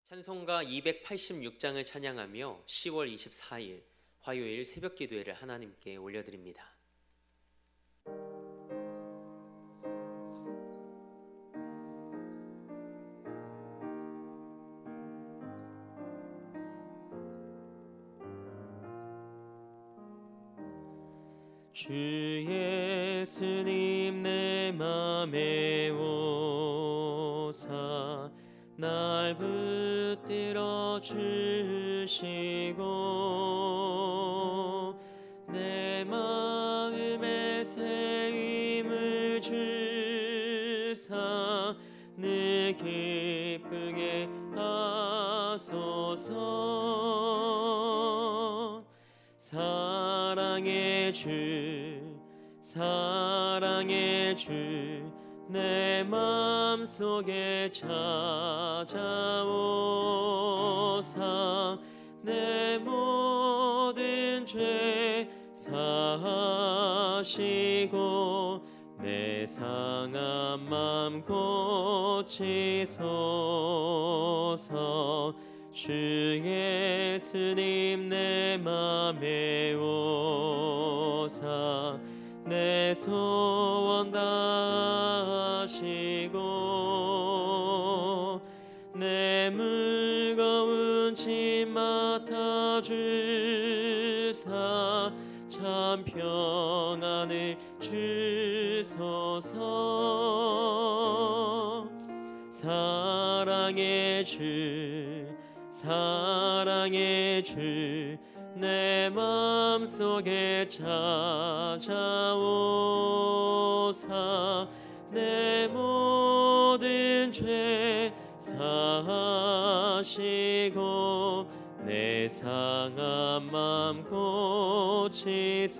찬송가 286장을 찬양하며 10월 24일 화요일 새벽 기도회를 하나님께 올려드립니다. 주 예수님 내 맘에 오사 날 붙들어 주시고 내 마음에 새 힘을 주사 늘 기쁘게 하소서. 사랑의 주 내 맘속에 찾아오사 내 모든 죄 사하시고 내 상한 맘 고치소서. 주 예수님 내 맘에 오사 내 소원 다하시고 내 무거운 짐 맡아주사 참 평안을 주소서. 사랑의 주 내 맘속에 찾아오사 내 모든 죄 사하시고 내 상한 맘 고치소서.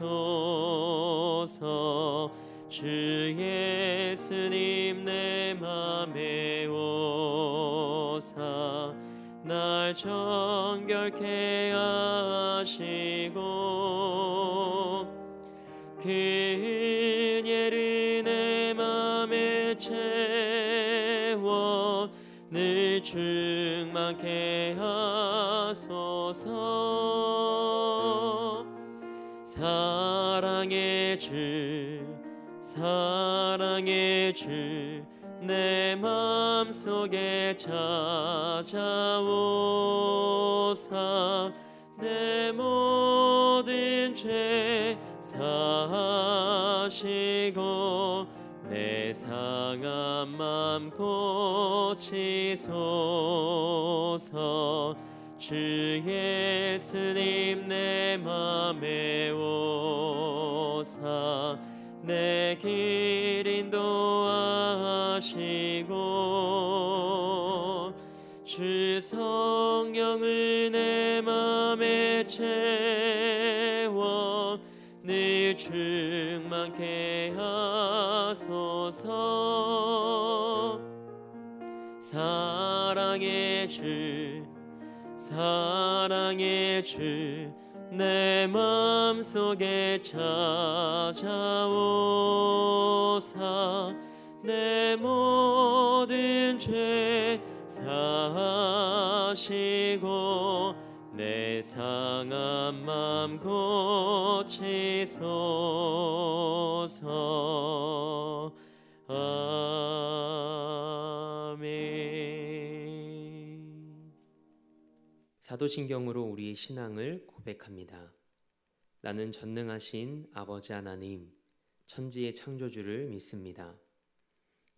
주 예수님 내 맘에 오사 날 정결케 하시고 그 은혜를 내 맘에 채워 늘 충만케 하소서. 사랑의 주 내 맘속에 찾아오사 내 모든 죄 사하시고 내 상한 맘 고치소서. 주 예수님 내 맘에 오사 내 길 인도하시고 주 성령을 내 맘에 채워 늘 충만케 하소서. 사랑의 주 내 맘속에 찾아오사 내 모든 죄 사하시고 내 상한 맘 고치소서. 아멘. 사도신경으로 우리의 신앙을 고백합니다. 나는 전능하신 아버지 하나님, 천지의 창조주를 믿습니다.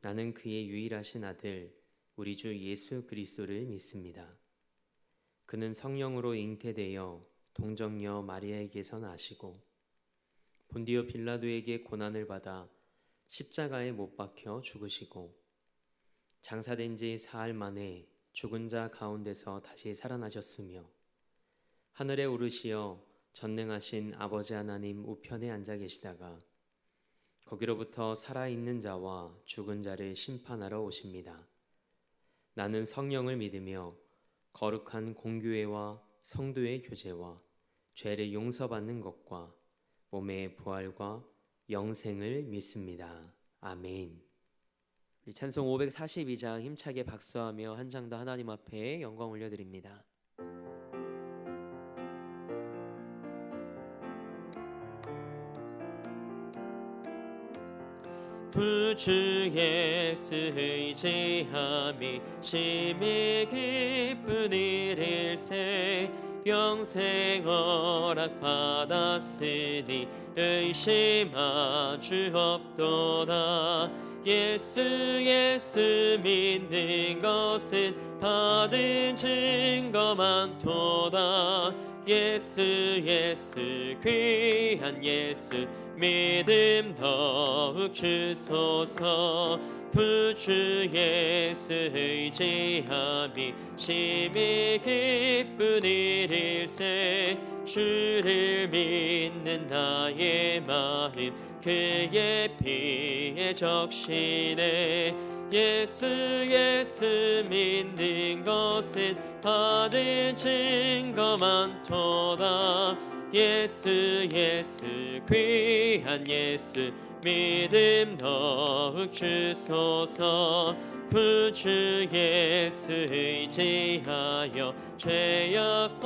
나는 그의 유일하신 아들, 우리 주 예수 그리스도를 믿습니다. 그는 성령으로 잉태되어 동정녀 마리아에게서 나시고 본디오 빌라도에게 고난을 받아 십자가에 못 박혀 죽으시고 장사된 지 사흘 만에 죽은 자 가운데서 다시 살아나셨으며 하늘에 오르시어 전능하신 아버지 하나님 우편에 앉아 계시다가 거기로부터 살아있는 자와 죽은 자를 심판하러 오십니다. 나는 성령을 믿으며 거룩한 공교회와 성도의 교제와 죄를 용서받는 것과 몸의 부활과 영생을 믿습니다. 아멘. 우리 찬송 542장 힘차게 박수하며 한 장 더 하나님 앞에 영광 올려드립니다. 주 예수 의지함이 심히 기쁜 일일세 영생 허락 받았으니 의심하 주 없도다. 예수 믿는 것은 받은 증거 많도다. 예수 귀한 예수 믿음 더욱 주소서. 주 예수 의지함이 심히 기쁜 일일세 주를 믿는 나의 마음 그의 피에 적시네. 예수 믿는 것은 받은 증거 많도다. 예수 귀한 예수 믿음 더욱 주소서. 주 예수 의지하여 죄악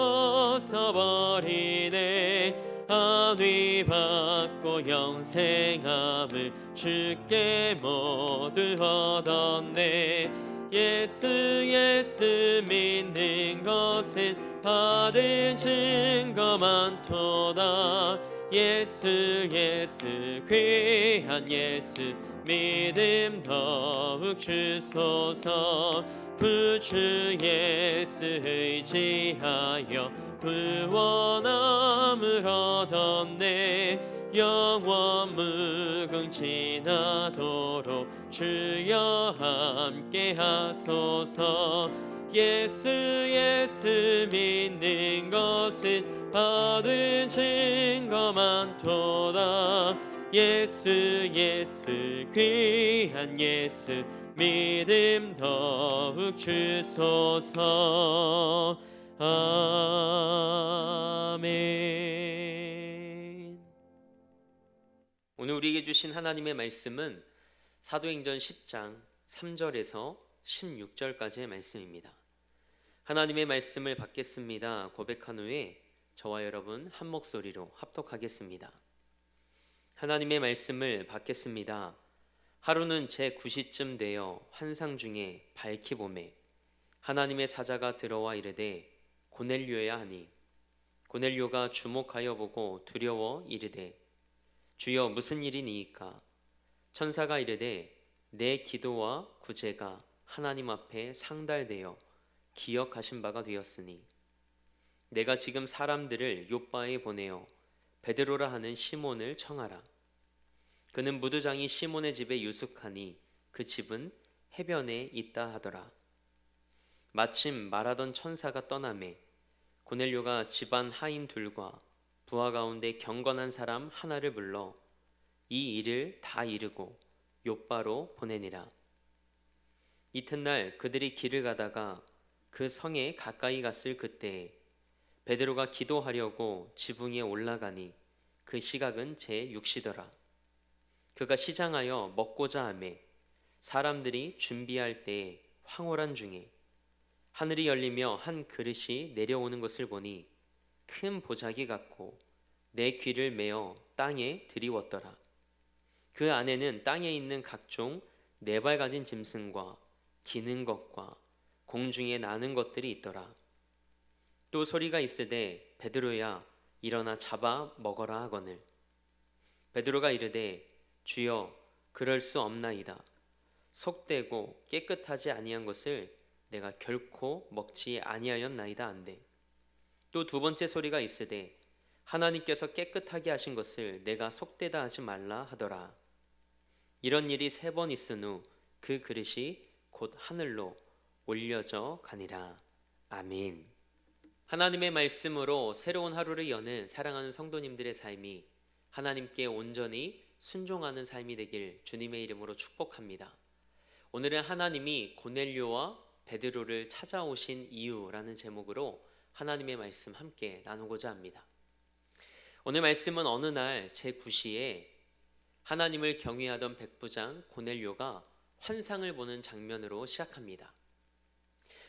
벗어버리네. 안위 받고 영생함을 주께 모두 얻었네. 예수 믿는 것은 받은 증거 많도다. 예수 귀한 예수 믿음 더욱 주소서. 주 예수 의지하여 구원함을 얻었네. 영원 무궁지나도록 주여 함께 하소서. 예수 믿는 것은 받은 증거 많도다. 예수 귀한 예수 믿음 더욱 주소서. 아멘. 오늘 우리에게 주신 하나님의 말씀은 사도행전 10장 3절에서 16절까지의 말씀입니다. 하나님의 말씀을 받겠습니다 고백한 후에 저와 여러분 한 목소리로 합독하겠습니다. 하나님의 말씀을 받겠습니다. 하루는 제 9시쯤 되어 환상 중에 밝히 보매 하나님의 사자가 들어와 이르되 고넬료야 하니 고넬료가 주목하여 보고 두려워 이르되 주여 무슨 일이니이까. 천사가 이르되 내 기도와 구제가 하나님 앞에 상달되어 기억하신 바가 되었으니 내가 지금 사람들을 욥바에 보내어 베드로라 하는 시몬을 청하라. 그는 무두장이 시몬의 집에 유숙하니 그 집은 해변에 있다 하더라. 마침 말하던 천사가 떠나매 고넬료가 집안 하인 둘과 부하 가운데 경건한 사람 하나를 불러 이 일을 다 이르고 욥바로 보내니라. 이튿날 그들이 길을 가다가 그 성에 가까이 갔을 그때에 베드로가 기도하려고 지붕에 올라가니 그 시각은 제6시더라. 그가 시장하여 먹고자 하매 사람들이 준비할 때에 황홀한 중에 하늘이 열리며 한 그릇이 내려오는 것을 보니 큰 보자기 같고 내 귀를 메어 땅에 들이웠더라. 그 안에는 땅에 있는 각종 네 발 가진 짐승과 기는 것과 공중에 나는 것들이 있더라. 또 소리가 있으되 베드로야 일어나 잡아 먹어라 하거늘. 베드로가 이르되 주여 그럴 수 없나이다. 속되고 깨끗하지 아니한 것을 내가 결코 먹지 아니하였나이다 안되. 또 두 번째 소리가 있으되 하나님께서 깨끗하게 하신 것을 내가 속되다 하지 말라 하더라. 이런 일이 3번 있은 후 그 그릇이 곧 하늘로 올려져 가니라. 아멘. 하나님의 말씀으로 새로운 하루를 여는 사랑하는 성도님들의 삶이 하나님께 온전히 순종하는 삶이 되길 주님의 이름으로 축복합니다. 오늘은 하나님이 고넬료와 베드로를 찾아오신 이유라는 제목으로 하나님의 말씀 함께 나누고자 합니다. 오늘 말씀은 어느 날 제9시에 하나님을 경외하던 백부장 고넬료가 환상을 보는 장면으로 시작합니다.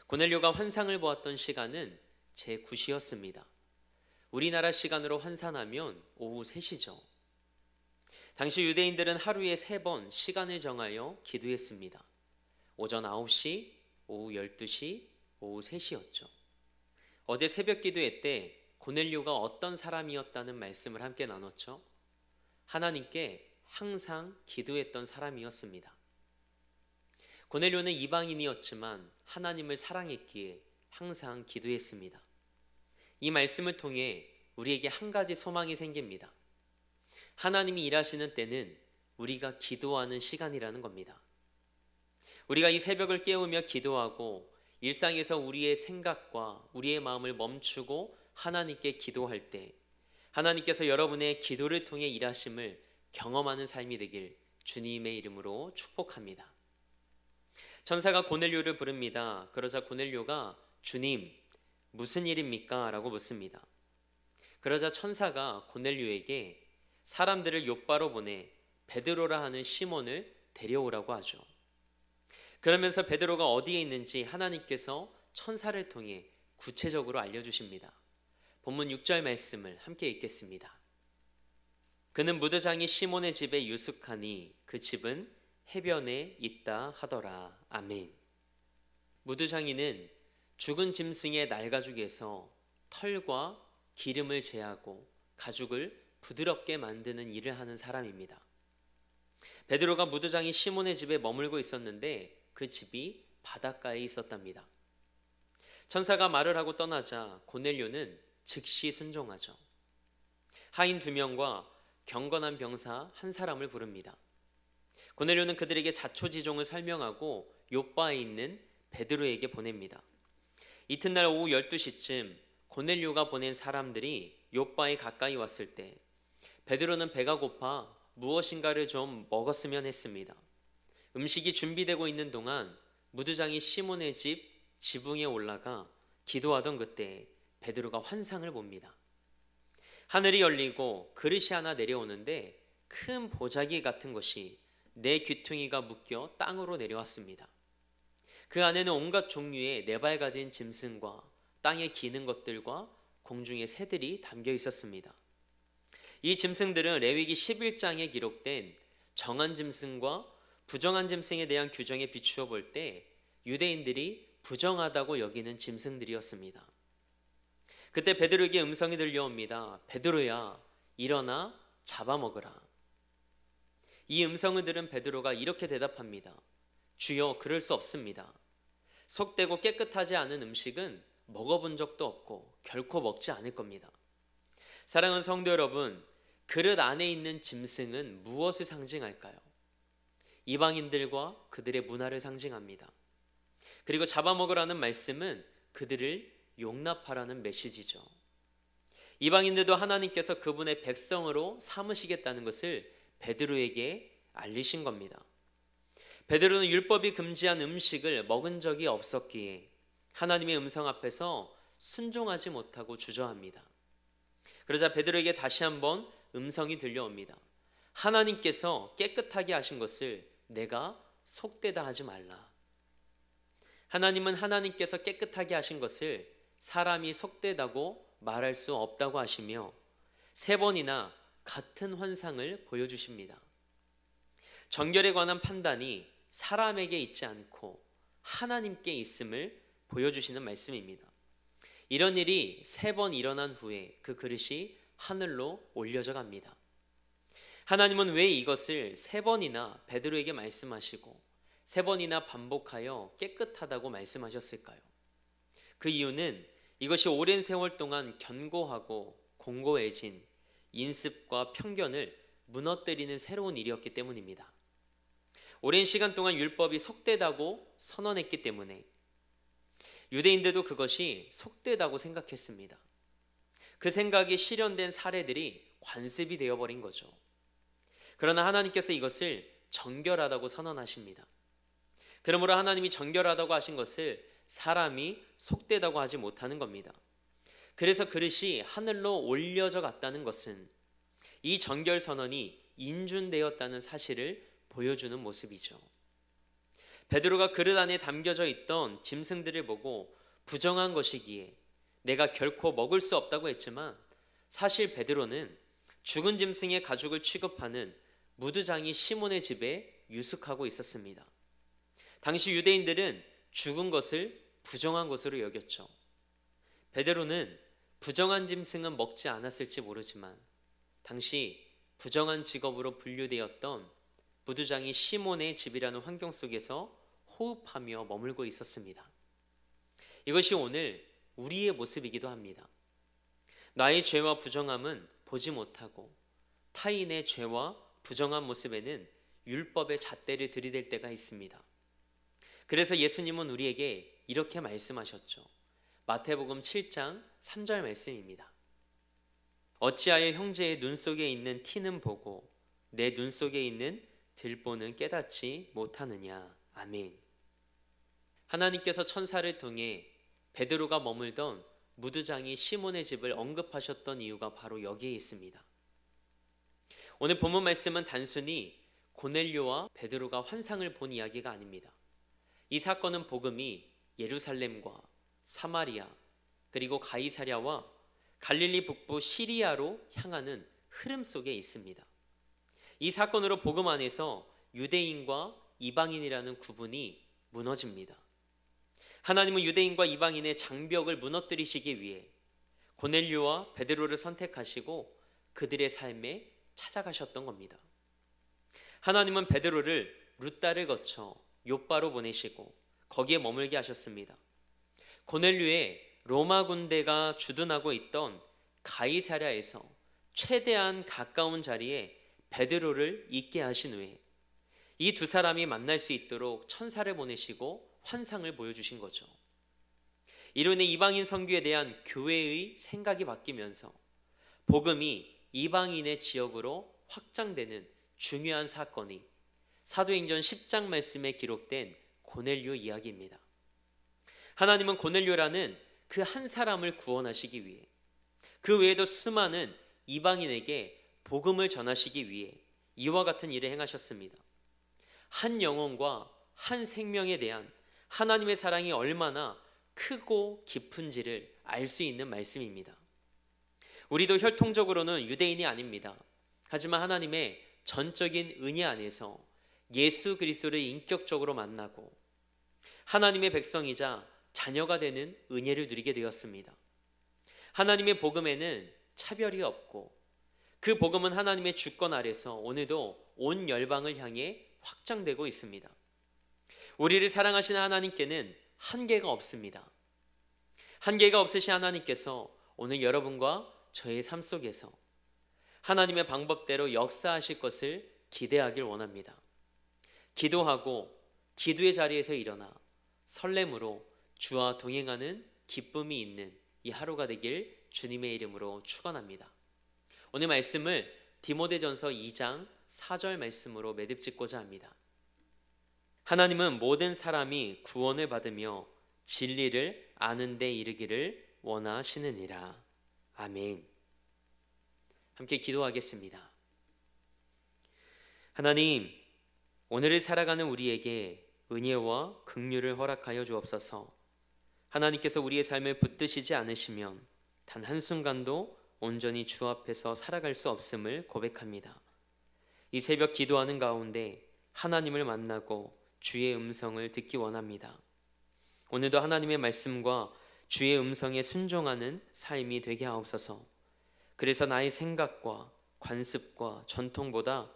고넬료가 환상을 보았던 시간은 제9시였습니다. 우리나라 시간으로 환산하면 오후 3시죠. 당시 유대인들은 하루에 3번 시간을 정하여 기도했습니다. 오전 9시, 오후 12시, 오후 3시였죠. 어제 새벽 기도회 때 고넬료가 어떤 사람이었다는 말씀을 함께 나눴죠. 하나님께 항상 기도했던 사람이었습니다. 고넬료는 이방인이었지만 하나님을 사랑했기에 항상 기도했습니다. 이 말씀을 통해 우리에게 한 가지 소망이 생깁니다. 하나님이 일하시는 때는 우리가 기도하는 시간이라는 겁니다. 우리가 이 새벽을 깨우며 기도하고 일상에서 우리의 생각과 우리의 마음을 멈추고 하나님께 기도할 때 하나님께서 여러분의 기도를 통해 일하심을 경험하는 삶이 되길 주님의 이름으로 축복합니다. 천사가 고넬료를 부릅니다. 그러자 고넬료가 주님, 무슨 일입니까? 라고 묻습니다. 그러자 천사가 고넬료에게 사람들을 욥바로 보내 베드로라 하는 시몬을 데려오라고 하죠. 그러면서 베드로가 어디에 있는지 하나님께서 천사를 통해 구체적으로 알려주십니다. 본문 6절 말씀을 함께 읽겠습니다. 그는 무드장이 시몬의 집에 유숙하니 그 집은 해변에 있다 하더라. 아멘. 무드장이는 죽은 짐승의 날가죽에서 털과 기름을 제하고 가죽을 부드럽게 만드는 일을 하는 사람입니다. 베드로가 무드장이 시몬의 집에 머물고 있었는데 그 집이 바닷가에 있었답니다. 천사가 말을 하고 떠나자 고넬료는 즉시 순종하죠. 하인 2명과 경건한 병사 1사람을 부릅니다. 고넬료는 그들에게 자초지종을 설명하고 욥바에 있는 베드로에게 보냅니다. 이튿날 오후 12시쯤 고넬료가 보낸 사람들이 욥바에 가까이 왔을 때 베드로는 배가 고파 무엇인가를 좀 먹었으면 했습니다. 음식이 준비되고 있는 동안 무드장이 시몬의 집 지붕에 올라가 기도하던 그때 베드로가 환상을 봅니다. 하늘이 열리고 그릇이 하나 내려오는데 큰 보자기 같은 것이 네 귀퉁이가 묶여 땅으로 내려왔습니다. 그 안에는 온갖 종류의 4발 가진 짐승과 땅에 기는 것들과 공중의 새들이 담겨 있었습니다. 이 짐승들은 레위기 11장에 기록된 정한 짐승과 부정한 짐승에 대한 규정에 비추어 볼 때 유대인들이 부정하다고 여기는 짐승들이었습니다. 그때 베드로에게 음성이 들려옵니다. 베드로야, 일어나 잡아먹으라. 이 음성을 들은 베드로가 이렇게 대답합니다. 주여, 그럴 수 없습니다. 속되고 깨끗하지 않은 음식은 먹어본 적도 없고 결코 먹지 않을 겁니다. 사랑하는 성도 여러분, 그릇 안에 있는 짐승은 무엇을 상징할까요? 이방인들과 그들의 문화를 상징합니다. 그리고 잡아먹으라는 말씀은 그들을 용납하라는 메시지죠. 이방인들도 하나님께서 그분의 백성으로 삼으시겠다는 것을 베드로에게 알리신 겁니다. 베드로는 율법이 금지한 음식을 먹은 적이 없었기에 하나님의 음성 앞에서 순종하지 못하고 주저합니다. 그러자 베드로에게 다시 한번 음성이 들려옵니다. 하나님께서 깨끗하게 하신 것을 내가 속되다 하지 말라. 하나님은 하나님께서 깨끗하게 하신 것을 사람이 속되다고 말할 수 없다고 하시며 3번이나 같은 환상을 보여주십니다. 정결에 관한 판단이 사람에게 있지 않고 하나님께 있음을 보여주시는 말씀입니다. 이런 일이 3번 일어난 후에 그 그릇이 하늘로 올려져 갑니다. 하나님은 왜 이것을 3번이나 베드로에게 말씀하시고 3번이나 반복하여 깨끗하다고 말씀하셨을까요? 그 이유는 이것이 오랜 세월 동안 견고하고 공고해진 인습과 편견을 무너뜨리는 새로운 일이었기 때문입니다. 오랜 시간 동안 율법이 속되다고 선언했기 때문에 유대인들도 그것이 속되다고 생각했습니다. 그 생각이 실현된 사례들이 관습이 되어버린 거죠. 그러나 하나님께서 이것을 정결하다고 선언하십니다. 그러므로 하나님이 정결하다고 하신 것을 사람이 속되다고 하지 못하는 겁니다. 그래서 그릇이 하늘로 올려져 갔다는 것은 이 정결 선언이 인준되었다는 사실을 보여주는 모습이죠. 베드로가 그릇 안에 담겨져 있던 짐승들을 보고 부정한 것이기에 내가 결코 먹을 수 없다고 했지만, 사실 베드로는 죽은 짐승의 가죽을 취급하는 무드장이 시몬의 집에 유숙하고 있었습니다. 당시 유대인들은 죽은 것을 부정한 것으로 여겼죠. 베드로는 부정한 짐승은 먹지 않았을지 모르지만 당시 부정한 직업으로 분류되었던 무드장이 시몬의 집이라는 환경 속에서 호흡하며 머물고 있었습니다. 이것이 오늘 우리의 모습이기도 합니다. 나의 죄와 부정함은 보지 못하고 타인의 죄와 부정한 모습에는 율법의 잣대를 들이댈 때가 있습니다. 그래서 예수님은 우리에게 이렇게 말씀하셨죠. 마태복음 7장 3절 말씀입니다. 어찌하여 형제의 눈 속에 있는 티는 보고 내 눈 속에 있는 들보는 깨닫지 못하느냐. 아멘. 하나님께서 천사를 통해 베드로가 머물던 무드장이 시몬의 집을 언급하셨던 이유가 바로 여기에 있습니다. 오늘 본문 말씀은 단순히 고넬료와 베드로가 환상을 본 이야기가 아닙니다. 이 사건은 복음이 예루살렘과 사마리아 그리고 가이사랴와 갈릴리 북부 시리아로 향하는 흐름 속에 있습니다. 이 사건으로 복음 안에서 유대인과 이방인이라는 구분이 무너집니다. 하나님은 유대인과 이방인의 장벽을 무너뜨리시기 위해 고넬료와 베드로를 선택하시고 그들의 삶에 찾아가셨던 겁니다. 하나님은 베드로를 룻다를 거쳐 욥바로 보내시고 거기에 머물게 하셨습니다. 고넬료의 로마 군대가 주둔하고 있던 가이사랴에서 최대한 가까운 자리에 베드로를 있게 하신 후에 이 두 사람이 만날 수 있도록 천사를 보내시고 환상을 보여주신 거죠. 이로 인해 이방인 선교에 대한 교회의 생각이 바뀌면서 복음이 이방인의 지역으로 확장되는 중요한 사건이 사도행전 10장 말씀에 기록된 고넬료 이야기입니다. 하나님은 고넬료라는 그 한 사람을 구원하시기 위해 그 외에도 수많은 이방인에게 복음을 전하시기 위해 이와 같은 일을 행하셨습니다. 한 영혼과 한 생명에 대한 하나님의 사랑이 얼마나 크고 깊은지를 알 수 있는 말씀입니다. 우리도 혈통적으로는 유대인이 아닙니다. 하지만 하나님의 전적인 은혜 안에서 예수 그리스도를 인격적으로 만나고 하나님의 백성이자 자녀가 되는 은혜를 누리게 되었습니다. 하나님의 복음에는 차별이 없고 그 복음은 하나님의 주권 아래서 오늘도 온 열방을 향해 확장되고 있습니다. 우리를 사랑하시는 하나님께는 한계가 없습니다. 한계가 없으신 하나님께서 오늘 여러분과 저의 삶 속에서 하나님의 방법대로 역사하실 것을 기대하길 원합니다. 기도하고 기도의 자리에서 일어나 설렘으로 주와 동행하는 기쁨이 있는 이 하루가 되길 주님의 이름으로 축원합니다. 오늘 말씀을 디모데전서 2장 4절 말씀으로 매듭짓고자 합니다. 하나님은 모든 사람이 구원을 받으며 진리를 아는 데 이르기를 원하시느니라. 아멘. 함께 기도하겠습니다. 하나님, 오늘을 살아가는 우리에게 은혜와 긍휼을 허락하여 주옵소서. 하나님께서 우리의 삶을 붙드시지 않으시면 단 한순간도 온전히 주 앞에서 살아갈 수 없음을 고백합니다. 이 새벽 기도하는 가운데 하나님을 만나고 주의 음성을 듣기 원합니다. 오늘도 하나님의 말씀과 주의 음성에 순종하는 삶이 되게 하옵소서. 그래서 나의 생각과 관습과 전통보다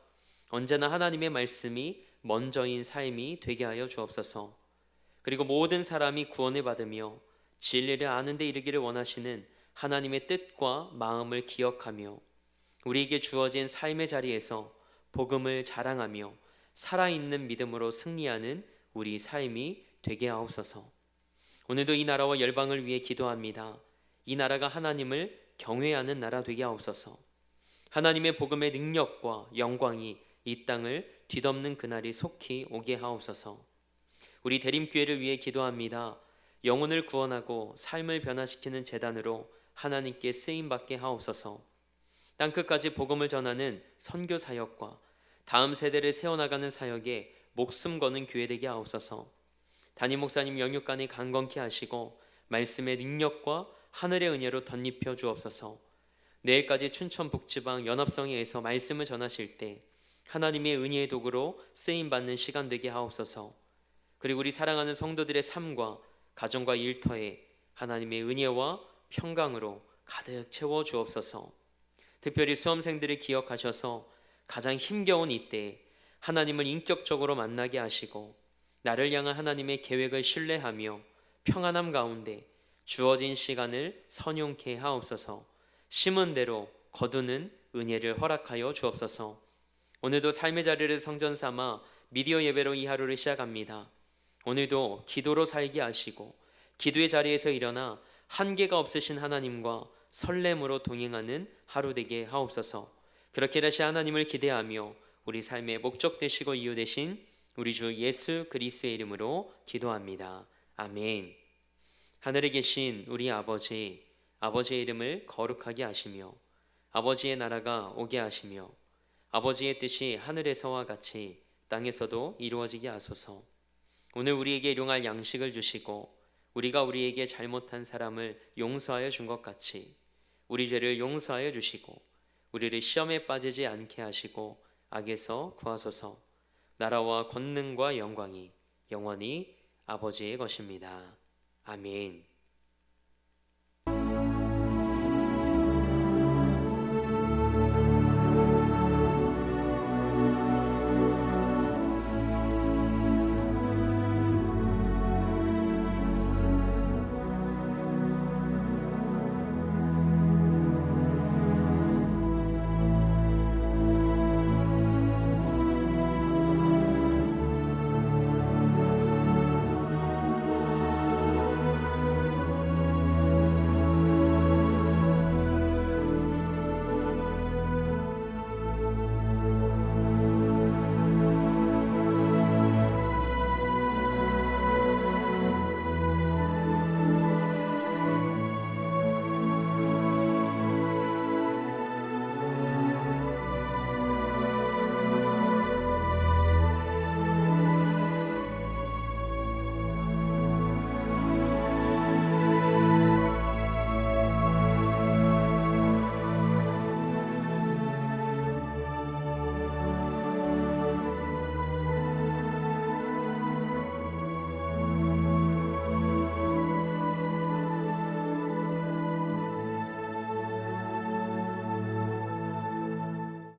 언제나 하나님의 말씀이 먼저인 삶이 되게 하여 주옵소서. 그리고 모든 사람이 구원을 받으며 진리를 아는 데 이르기를 원하시는 하나님의 뜻과 마음을 기억하며 우리에게 주어진 삶의 자리에서 복음을 자랑하며 살아있는 믿음으로 승리하는 우리 삶이 되게 하옵소서. 오늘도 이 나라와 열방을 위해 기도합니다. 이 나라가 하나님을 경외하는 나라 되게 하옵소서. 하나님의 복음의 능력과 영광이 이 땅을 뒤덮는 그날이 속히 오게 하옵소서. 우리 대림교회를 위해 기도합니다. 영혼을 구원하고 삶을 변화시키는 제단으로 하나님께 쓰임받게 하옵소서. 땅끝까지 복음을 전하는 선교 사역과 다음 세대를 세워나가는 사역에 목숨 거는 교회 되게 하옵소서. 담임 목사님 영육간에 강건케 하시고 말씀의 능력과 하늘의 은혜로 덧입혀 주옵소서. 내일까지 춘천 북지방 연합성회에서 말씀을 전하실 때 하나님의 은혜의 도구로 쓰임받는 시간 되게 하옵소서. 그리고 우리 사랑하는 성도들의 삶과 가정과 일터에 하나님의 은혜와 평강으로 가득 채워 주옵소서. 특별히 수험생들을 기억하셔서 가장 힘겨운 이때에 하나님을 인격적으로 만나게 하시고 나를 향한 하나님의 계획을 신뢰하며 평안함 가운데 주어진 시간을 선용케 하옵소서. 심은 대로 거두는 은혜를 허락하여 주옵소서. 오늘도 삶의 자리를 성전 삼아 미디어 예배로 이 하루를 시작합니다. 오늘도 기도로 살게 하시고 기도의 자리에서 일어나 한계가 없으신 하나님과 설렘으로 동행하는 하루 되게 하옵소서. 그렇게 다시 하나님을 기대하며 우리 삶의 목적 되시고 이유 되신 우리 주 예수 그리스도의 이름으로 기도합니다. 아멘. 하늘에 계신 우리 아버지, 아버지의 이름을 거룩하게 하시며 아버지의 나라가 오게 하시며 아버지의 뜻이 하늘에서와 같이 땅에서도 이루어지게 하소서. 오늘 우리에게 일용할 양식을 주시고 우리가 우리에게 잘못한 사람을 용서하여 준 것 같이 우리 죄를 용서하여 주시고 우리를 시험에 빠지지 않게 하시고 악에서 구하소서. 나라와 권능과 영광이 영원히 아버지의 것입니다. 아멘.